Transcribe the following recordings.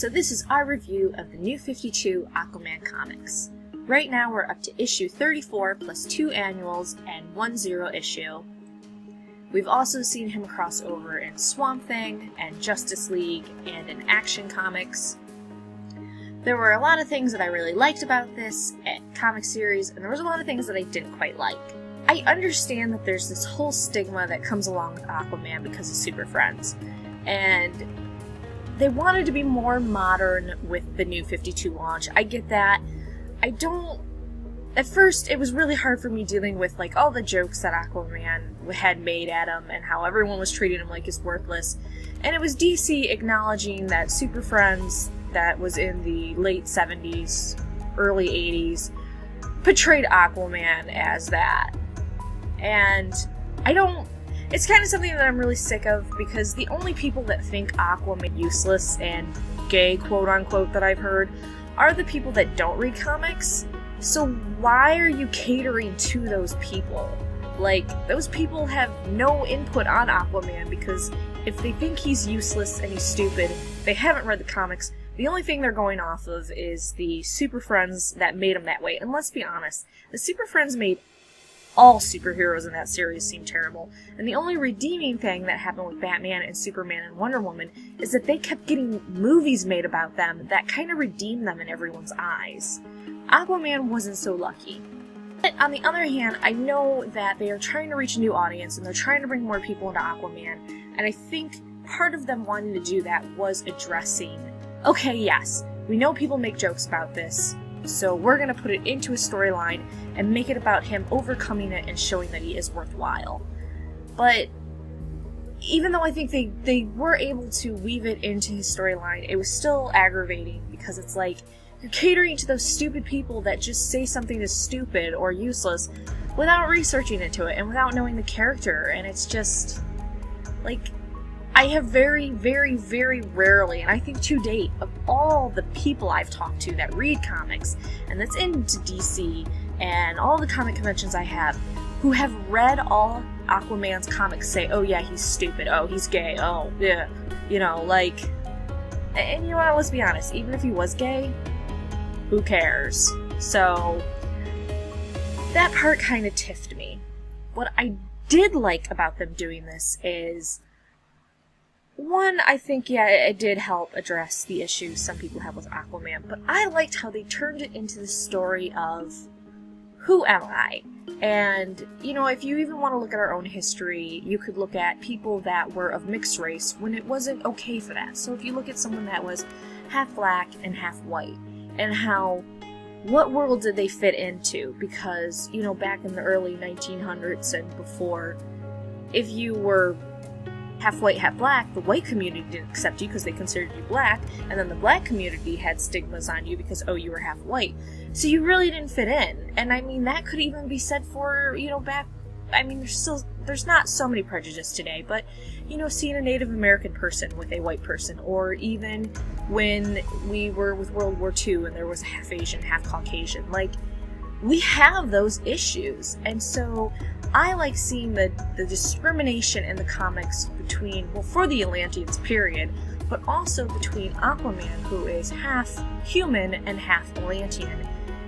So this is our review of the New 52 Aquaman comics. Right now we're up to issue 34 plus 2 annuals and 1 zero issue. We've also seen him cross over in Swamp Thing and Justice League and in Action Comics. There were a lot of things that I really liked about this comic series, and there was a lot of things that I didn't quite like. I understand that there's this whole stigma that comes along with Aquaman because of Super Friends, and they wanted to be more modern with the New 52 launch. I get that. At first, it was really hard for me dealing with like all the jokes that Aquaman had made at him and how everyone was treating him like he's worthless. And it was DC acknowledging that Super Friends that was in the late 70s, early 80s, portrayed Aquaman as that. And it's kind of something that I'm really sick of, because the only people that think Aquaman useless and gay, quote-unquote, that I've heard are the people that don't read comics. So why are you catering to those people? Like, those people have no input on Aquaman, because if they think he's useless and he's stupid, they haven't read the comics. The only thing they're going off of is the Super Friends that made him that way. And let's be honest, the Super Friends made all superheroes in that series seem terrible. And the only redeeming thing that happened with Batman and Superman and Wonder Woman is that they kept getting movies made about them that kind of redeemed them in everyone's eyes. Aquaman wasn't so lucky. But on the other hand, I know that they are trying to reach a new audience and they're trying to bring more people into Aquaman, and I think part of them wanting to do that was addressing, okay, yes, we know people make jokes about this, so we're going to put it into a storyline and make it about him overcoming it and showing that he is worthwhile. But even though I think they were able to weave it into his storyline, it was still aggravating, because it's like, you're catering to those stupid people that just say something is stupid or useless without researching into it and without knowing the character, and it's just, like, I have very, very, very rarely, and I think to date, of all the people I've talked to that read comics, and that's into DC, and all the comic conventions I have, who have read all Aquaman's comics say, oh yeah, he's stupid, oh, he's gay, oh, yeah, you know, like, and you know what, let's be honest, even if he was gay, who cares? So, that part kind of tiffed me. What I did like about them doing this is, one, I think, yeah, it did help address the issues some people have with Aquaman, but I liked how they turned it into the story of, who am I? And, you know, if you even want to look at our own history, you could look at people that were of mixed race when it wasn't okay for that. So if you look at someone that was half black and half white, and how, what world did they fit into? Because, you know, back in the early 1900s and before, if you were half white, half black, the white community didn't accept you because they considered you black, and then the black community had stigmas on you because, oh, you were half white. So you really didn't fit in. And I mean, that could even be said for, you know, back, I mean, there's not so many prejudice today, but, you know, seeing a Native American person with a white person, or even when we were with World War II and there was a half Asian, half Caucasian, like, we have those issues. And so I like seeing the discrimination in the comics between, well, for the Atlanteans, period, but also between Aquaman, who is half human and half Atlantean,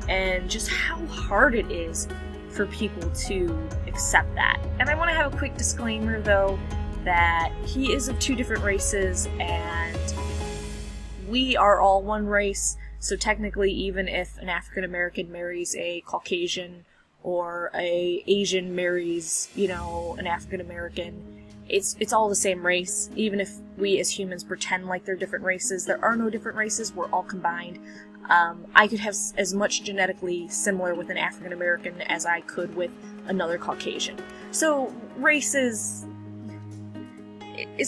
and just how hard it is for people to accept that. And I want to have a quick disclaimer, though, that he is of two different races, and we are all one race, so technically even if an African American marries a Caucasian, or a Asian marries, you know, an African American, it's all the same race. Even if we as humans pretend like they're different races, there are no different races, we're all combined. I could have as much genetically similar with an African American as I could with another Caucasian. So race is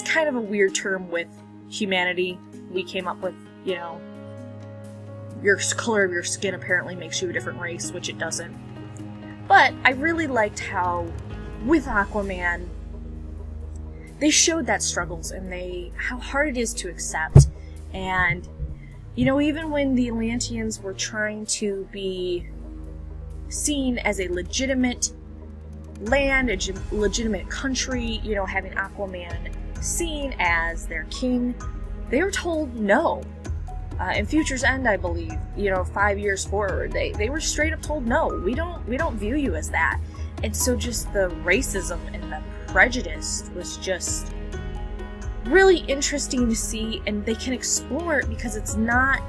kind of a weird term with humanity. We came up with, you know, your color of your skin apparently makes you a different race, which it doesn't. But I really liked how, with Aquaman, they showed that struggles and how hard it is to accept. And, you know, even when the Atlanteans were trying to be seen as a legitimate land, a legitimate country, you know, having Aquaman seen as their king, they were told no. In Future's End, I believe, 5 years forward, they were straight up told, no, we don't view you as that. And so just the racism and the prejudice was just really interesting to see, and they can explore it because it's not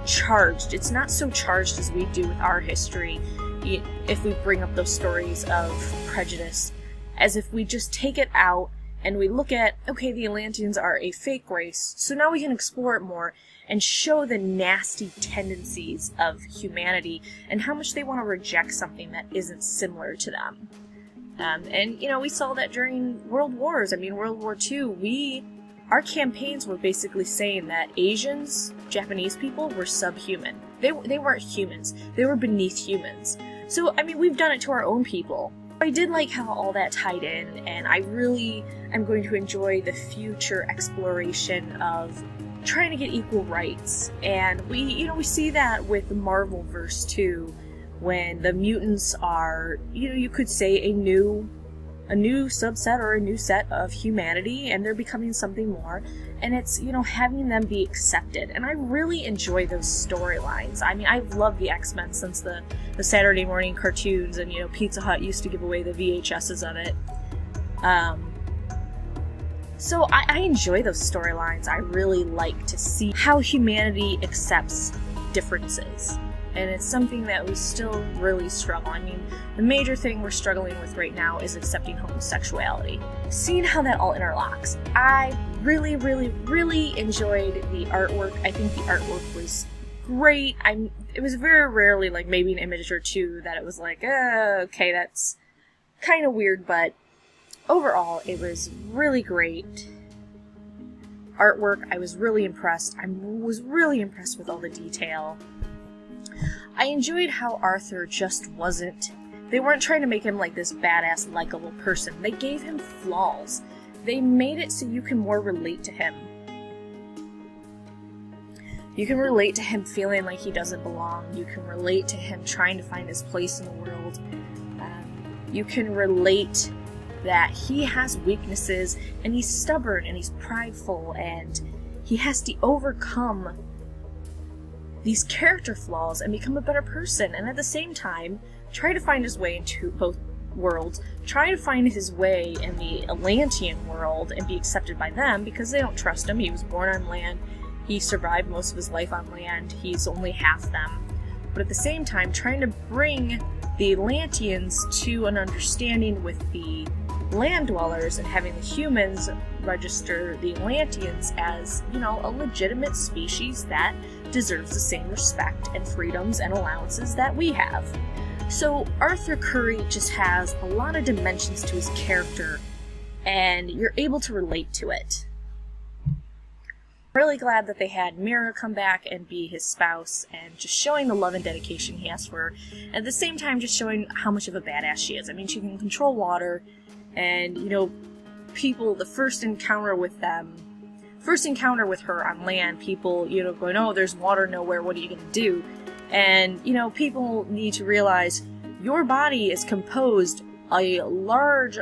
charged. It's not so charged as we do with our history if we bring up those stories of prejudice, as if we just take it out and we look at, okay, the Atlanteans are a fake race, so now we can explore it more and show the nasty tendencies of humanity and how much they want to reject something that isn't similar to them. And we saw that during World Wars. I mean, World War II, our campaigns were basically saying that Asians, Japanese people, were subhuman. They weren't humans. They were beneath humans. So, I mean, we've done it to our own people. I did like how all that tied in, and I really am going to enjoy the future exploration of trying to get equal rights. And we see that with the Marvelverse too, when the mutants are, you could say a new subset or a new set of humanity, and they're becoming something more, and it's, having them be accepted. And I really enjoy those storylines. I mean, I've loved the X-Men since the Saturday morning cartoons, and, Pizza Hut used to give away the VHSs of it. So I enjoy those storylines. I really like to see how humanity accepts differences. And it's something that we still really struggle. I mean, the major thing we're struggling with right now is accepting homosexuality. Seeing how that all interlocks. I really, really, really enjoyed the artwork. I think the artwork was great. It was very rarely, like, maybe an image or two that it was like, okay, that's kind of weird, but overall, it was really great artwork. I was really impressed. I was really impressed with all the detail. I enjoyed how Arthur just wasn't... They weren't trying to make him like this badass, likable person. They gave him flaws. They made it so you can more relate to him. You can relate to him feeling like he doesn't belong. You can relate to him trying to find his place in the world. You can relate that he has weaknesses, and he's stubborn, and he's prideful, and he has to overcome these character flaws and become a better person, and at the same time try to find his way into both worlds, try to find his way in the Atlantean world and be accepted by them because they don't trust him. He was born on land, he survived most of his life on land, he's only half them. But at the same time trying to bring the Atlanteans to an understanding with the land dwellers and having the humans register the Atlanteans as, a legitimate species that deserves the same respect and freedoms and allowances that we have. So Arthur Curry just has a lot of dimensions to his character, and you're able to relate to it. I'm really glad that they had Mira come back and be his spouse, and just showing the love and dedication he has for her, and at the same time just showing how much of a badass she is. I mean, she can control water, and, people, the first encounter with her on land, people, going, oh, there's water nowhere, what are you going to do? And, people need to realize your body is composed a large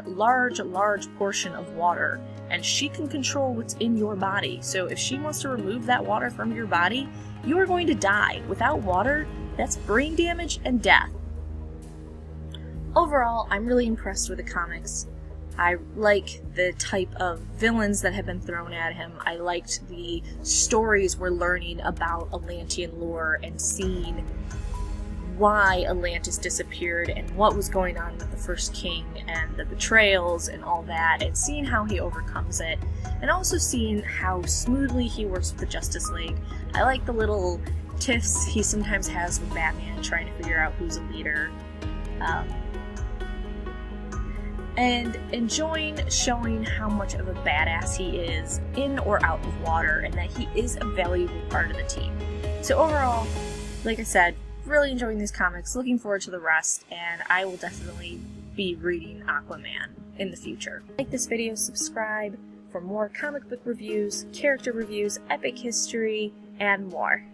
portion of water, and she can control what's in your body. So if she wants to remove that water from your body, you are going to die. Without water, that's brain damage and death. Overall, I'm really impressed with the comics. I like the type of villains that have been thrown at him. I liked the stories we're learning about Atlantean lore and seeing why Atlantis disappeared and what was going on with the first king and the betrayals and all that, and seeing how he overcomes it, and also seeing how smoothly he works with the Justice League. I like the little tiffs he sometimes has with Batman, trying to figure out who's a leader. And enjoying showing how much of a badass he is in or out of water, and that he is a valuable part of the team. So overall, like I said, really enjoying these comics, looking forward to the rest, and I will definitely be reading Aquaman in the future. Like this video, subscribe for more comic book reviews, character reviews, epic history, and more.